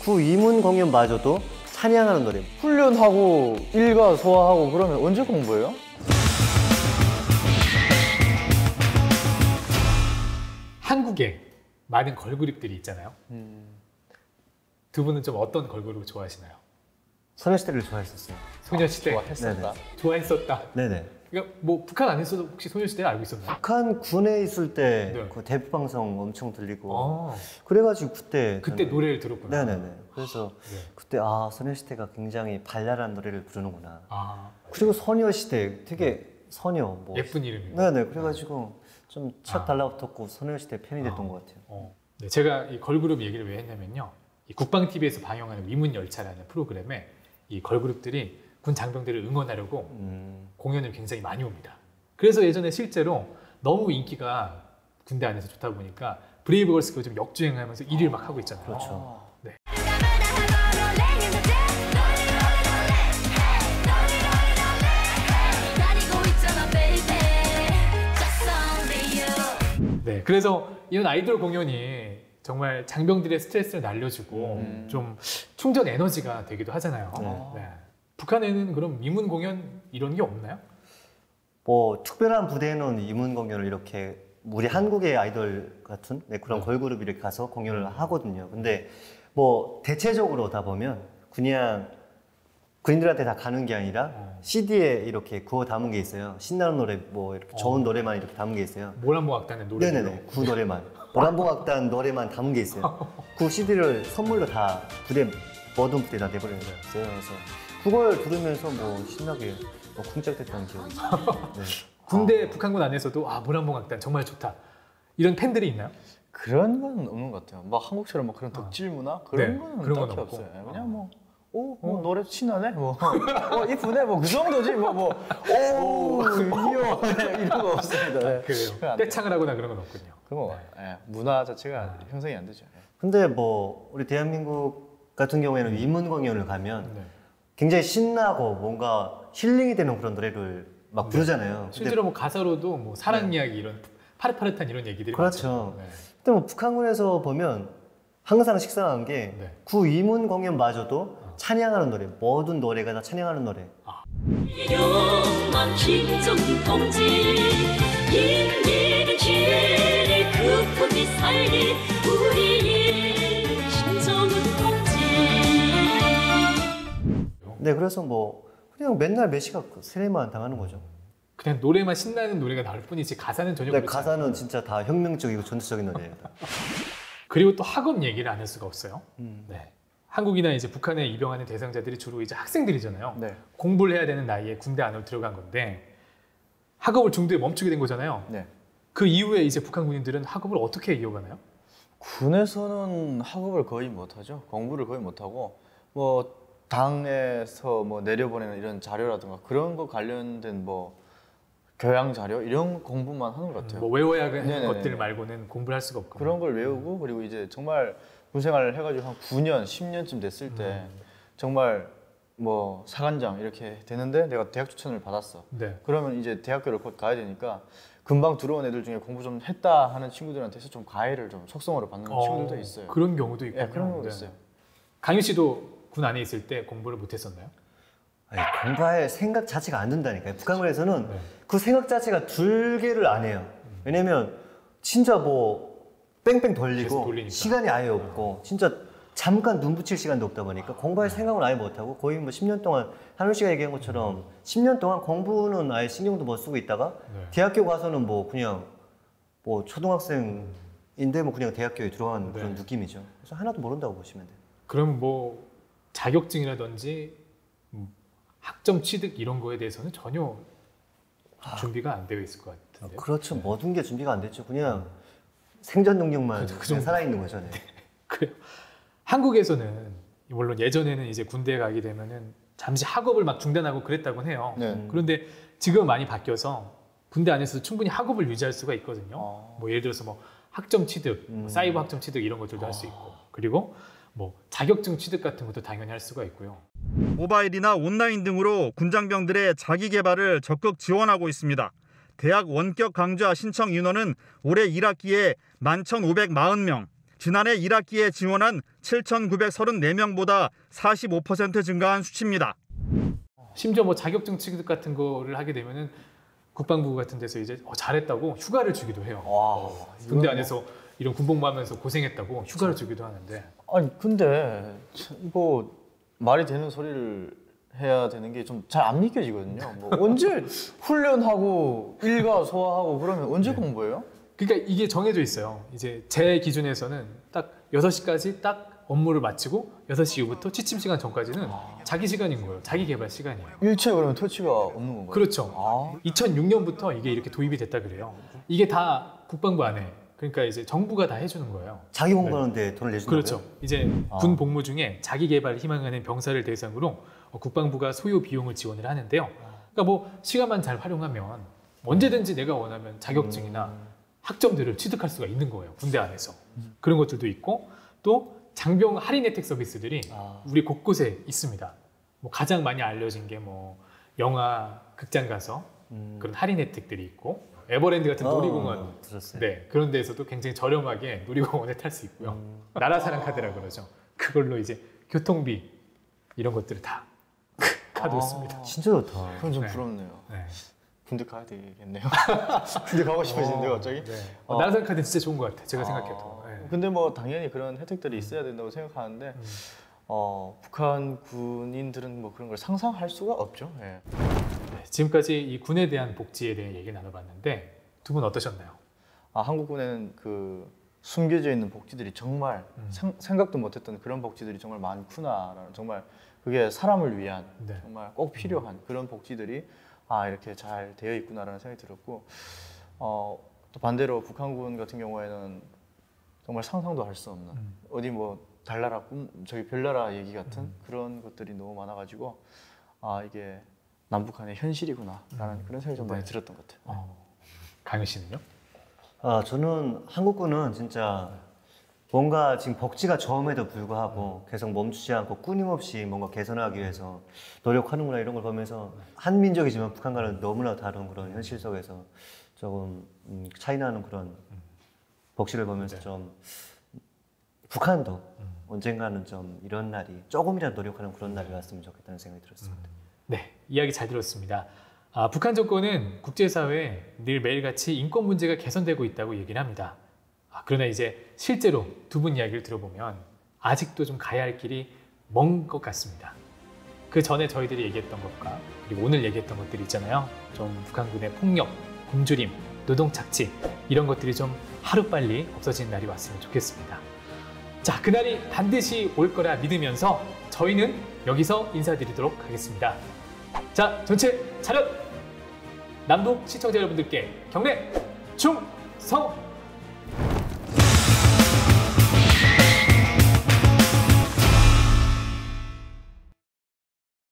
구 이문 공연마저도 찬양하는 노래. 훈련하고 일과 소화하고 그러면 언제 공부해요? 한국에 많은 걸그룹들이 있잖아요. 두 분은 좀 어떤 걸그룹 좋아하시나요? 소녀시대를 좋아했었어요. 소녀시대 좋아했었다. 좋아했었다. 네네. 그러니까 뭐 북한 안에서도 혹시 소녀시대를 알고 있었나요? 북한 군에 있을 때 네. 그 대북 방송 엄청 들리고 아, 그래가지고 그때 노래를 들었구나. 네네네. 그래서 네. 그때 소녀시대가 굉장히 발랄한 노래를 부르는구나. 아, 그리고 소녀시대 되게 소녀 뭐 예쁜 이름이고. 네네. 그래가지고 좀 착 아. 달라붙었고 소녀시대 팬이 됐던 것 같아요. 네, 제가 이 걸그룹 얘기를 왜 했냐면요. 이 국방 TV에서 방영하는 위문열차라는 프로그램에 이 걸그룹들이 군 장병들을 응원하려고 공연을 굉장히 많이 옵니다. 그래서 예전에 실제로 너무 인기가 군대 안에서 좋다 보니까 브레이브걸스가 좀 역주행하면서 1위를 막 하고 있잖아요. 그렇죠. 네. 네, 그래서 이런 아이돌 공연이 정말 장병들의 스트레스를 날려주고 좀 충전 에너지가 되기도 하잖아요. 네. 북한에는 그럼 위문 공연 이런 게 없나요? 뭐 특별한 부대에는 이문 공연을 이렇게 우리 한국의 아이돌 같은 그런 걸그룹이 이렇게 가서 공연을 하거든요. 근데 뭐 대체적으로 다 보면 그냥 군인들한테 다 가는 게 아니라 CD에 이렇게 구워 담은 게 있어요. 신나는 노래 뭐 이렇게 좋은 노래만 이렇게 담은 게 있어요. 모란봉악단의 노래. 네네네. 구 노래만. 모란봉악단 노래만 담은 게 있어요. 그 CD를 선물로 다 부대 모든 부대에 다 내버리는 거예요. 그래서 그걸 들으면서 뭐 신나게 쿵짝댔다는 기억이 있어요. 네. 군대 북한군 안에서도 모란봉악단 정말 좋다 이런 팬들이 있나요? 그런 건 없는 것 같아요. 막 한국처럼 막 그런 덕질 문화 그런 네, 거는 그런 건 딱히 없고. 없어요. 그냥 뭐 노래 신나네? 이쁘네? 뭐 그 정도지. 이야 이런 거 없습니다. 네. 그래요. 떼창을 하거나 그런 건 없군요. 그런 거 문화 자체가 형성이 안 되죠. 근데 뭐 우리 대한민국 같은 경우에는 위문 공연을 가면 굉장히 신나고 뭔가 힐링이 되는 그런 노래를 막 부르잖아요. 실제로 뭐 가사로도 뭐 사랑 이야기 이런 파릇파릇한 이런 얘기들이 그렇죠. 많죠. 네. 근데 뭐 북한군에서 보면 항상 식상한 게 구 이문 공연마저도 찬양하는 노래, 모든 노래가 다 찬양하는 노래. 용만 김정은 동지 인민의 죄를 극복히 살린 우리의 김정은 동지. 네, 그래서 뭐 그냥 맨날 매시가 세례만 당하는 거죠. 그냥 노래만 신나는 노래가 나올 뿐이지 가사는 전혀 네, 그렇지 가사는 않아요. 진짜 다 혁명적이고 전투적인 노래예요. 그리고 또 학업 얘기를 안 할 수가 없어요. 네. 한국이나 이제 북한에 입영하는 대상자들이 주로 이제 학생들이잖아요. 네. 공부를 해야 되는 나이에 군대 안으로 들어간 건데 학업을 중도에 멈추게 된 거잖아요. 네. 그 이후에 이제 북한 군인들은 학업을 어떻게 이어가나요? 군에서는 학업을 거의 못하죠. 공부를 거의 못하고 뭐 당에서 뭐 내려보내는 이런 자료라든가 그런 거 관련된 뭐 교양 자료 이런 공부만 하는 것 같아요. 뭐 외워야 하는 네네네. 것들 말고는 공부를 할 수가 없고 그런 걸 외우고 그리고 이제 정말 군 생활을 해가지고 한 9년, 10년쯤 됐을 때 정말 뭐 사관장 이렇게 되는데 내가 대학 추천을 받았어. 네. 그러면 이제 대학교를 곧 가야 되니까 금방 들어온 애들 중에 공부 좀 했다 하는 친구들한테서 좀 과외를 좀 속성으로 받는 친구들도 있어요. 그런 경우도 있고 네, 그런 경우도 있어요. 강유 씨도 군 안에 있을 때 공부를 못했었나요? 아니, 공부할 생각 자체가 안 든다니까요. 북한군에서는 그 생각 자체가 들게를 안 해요. 왜냐면 진짜 뭐 뺑뺑 계속 돌리고 돌리니까. 시간이 아예 없고 진짜 잠깐 눈 붙일 시간도 없다 보니까 공부할 생각은 아예 못하고 거의 뭐 10년 동안 한울 씨가 얘기한 것처럼 10년 동안 공부는 아예 신경도 못 쓰고 있다가 대학교 가서는 뭐 그냥 뭐 초등학생인데 뭐 그냥 대학교에 들어간 그런 느낌이죠. 그래서 하나도 모른다고 보시면 돼요. 그럼 뭐 자격증이라든지 학점 취득 이런 거에 대해서는 전혀 준비가 안 되어 있을 것 같은데요. 그렇죠. 모든 게 준비가 안 됐죠. 그냥 생존 능력만 그냥 살아있는 거죠. 네. 그래요. 한국에서는 물론 예전에는 이제 군대에 가게 되면은 잠시 학업을 막 중단하고 그랬다곤 해요. 그런데 지금 많이 바뀌어서 군대 안에서도 충분히 학업을 유지할 수가 있거든요. 뭐 예를 들어서 뭐 학점 취득, 뭐 사이버 학점 취득 이런 것들도 할 수 있고 그리고 뭐 자격증 취득 같은 것도 당연히 할 수가 있고요. 모바일이나 온라인 등으로 군장병들의 자기 개발을 적극 지원하고 있습니다. 대학 원격 강좌 신청 인원은 올해 1학기에 11,540명, 지난해 1학기에 지원한 7,934명보다 45% 증가한 수치입니다. 심지어 뭐 자격증 취급 같은 거를 하게 되면은 국방부 같은 데서 이제 잘했다고 휴가를 주기도 해요. 군대 안에서 이런 군복무하면서 고생했다고 휴가를 주기도 하는데. 아니 근데 이거 말이 되는 소리를 해야 되는 게 좀 잘 안 믿겨지거든요. 뭐 언제 훈련하고 일과 소화하고 그러면 언제 공부해요? 그러니까 이게 정해져 있어요. 이제 제 기준에서는 딱 6시까지 딱 업무를 마치고 6시 이후부터 취침 시간 전까지는 자기 시간인 거예요. 자기 개발 시간이에요. 일체 그러면 터치가 없는 건가요? 그렇죠. 2006년부터 이게 이렇게 도입이 됐다 그래요. 이게 다 국방부 안에, 그러니까 이제 정부가 다 해주는 거예요. 자기 공부하는데 돈을 내준다고요? 그렇죠. 이제 군 복무 중에 자기 개발을 희망하는 병사를 대상으로 국방부가 소요 비용을 지원을 하는데요. 그러니까 뭐 시간만 잘 활용하면 언제든지 내가 원하면 자격증이나 학점들을 취득할 수가 있는 거예요. 군대 안에서. 그런 것들도 있고 또 장병 할인 혜택 서비스들이 우리 곳곳에 있습니다. 뭐 가장 많이 알려진 게 뭐 영화 극장 가서 그런 할인 혜택들이 있고 에버랜드 같은 놀이공원, 네, 그런 데에서도 굉장히 저렴하게 놀이공원을 탈 수 있고요. 나라사랑 카드라 그러죠. 그걸로 이제 교통비 이런 것들을 다 카드였습니다. 진짜 좋다. 그건 좀 네. 부럽네요. 네. 군대 가야 되겠네요. 군대 가고 싶어지는데 갑자기. 네. 나라사랑 카드는 진짜 좋은 것 같아요. 제가 생각해도. 네. 근데 뭐 당연히 그런 혜택들이 있어야 된다고 생각하는데 북한 군인들은 뭐 그런 걸 상상할 수가 없죠. 네. 네, 지금까지 이 군에 대한 복지에 대해 얘기 나눠봤는데 두 분 어떠셨나요? 한국군에는 그 숨겨져 있는 복지들이 정말 생각도 못했던 그런 복지들이 정말 많구나라는, 정말 그게 사람을 위한 네. 정말 꼭 필요한 그런 복지들이 이렇게 잘 되어 있구나라는 생각이 들었고, 또 반대로 북한군 같은 경우에는 정말 상상도 할 수 없는 어디 뭐 달나라 저기 별나라 얘기 같은 그런 것들이 너무 많아가지고 이게 남북한의 현실이구나라는 그런 생각이 좀 많이 들었던 것 같아요. 강현 씨는요? 저는 한국군은 진짜 뭔가 지금 복지가 처음에도 불구하고 계속 멈추지 않고 끊임없이 뭔가 개선하기 위해서 노력하는구나, 이런 걸 보면서 한민족이지만 북한과는 너무나 다른 그런 현실 속에서 조금 차이나는 그런 복지를 보면서 좀 북한도 언젠가는 좀 이런 날이 조금이라도 노력하는 그런 날이 왔으면 좋겠다는 생각이 들었습니다. 네, 이야기 잘 들었습니다. 북한 정권은 국제사회에 늘 매일같이 인권 문제가 개선되고 있다고 얘기를 합니다. 그러나 이제 실제로 두 분 이야기를 들어보면 아직도 좀 가야 할 길이 먼 것 같습니다. 그 전에 저희들이 얘기했던 것과 그리고 오늘 얘기했던 것들이 있잖아요. 좀 북한군의 폭력, 굶주림, 노동 착취 이런 것들이 좀 하루빨리 없어지는 날이 왔으면 좋겠습니다. 자, 그날이 반드시 올 거라 믿으면서 저희는 여기서 인사드리도록 하겠습니다. 자, 전체 차렷! 남북 시청자 여러분들께 경례 충성!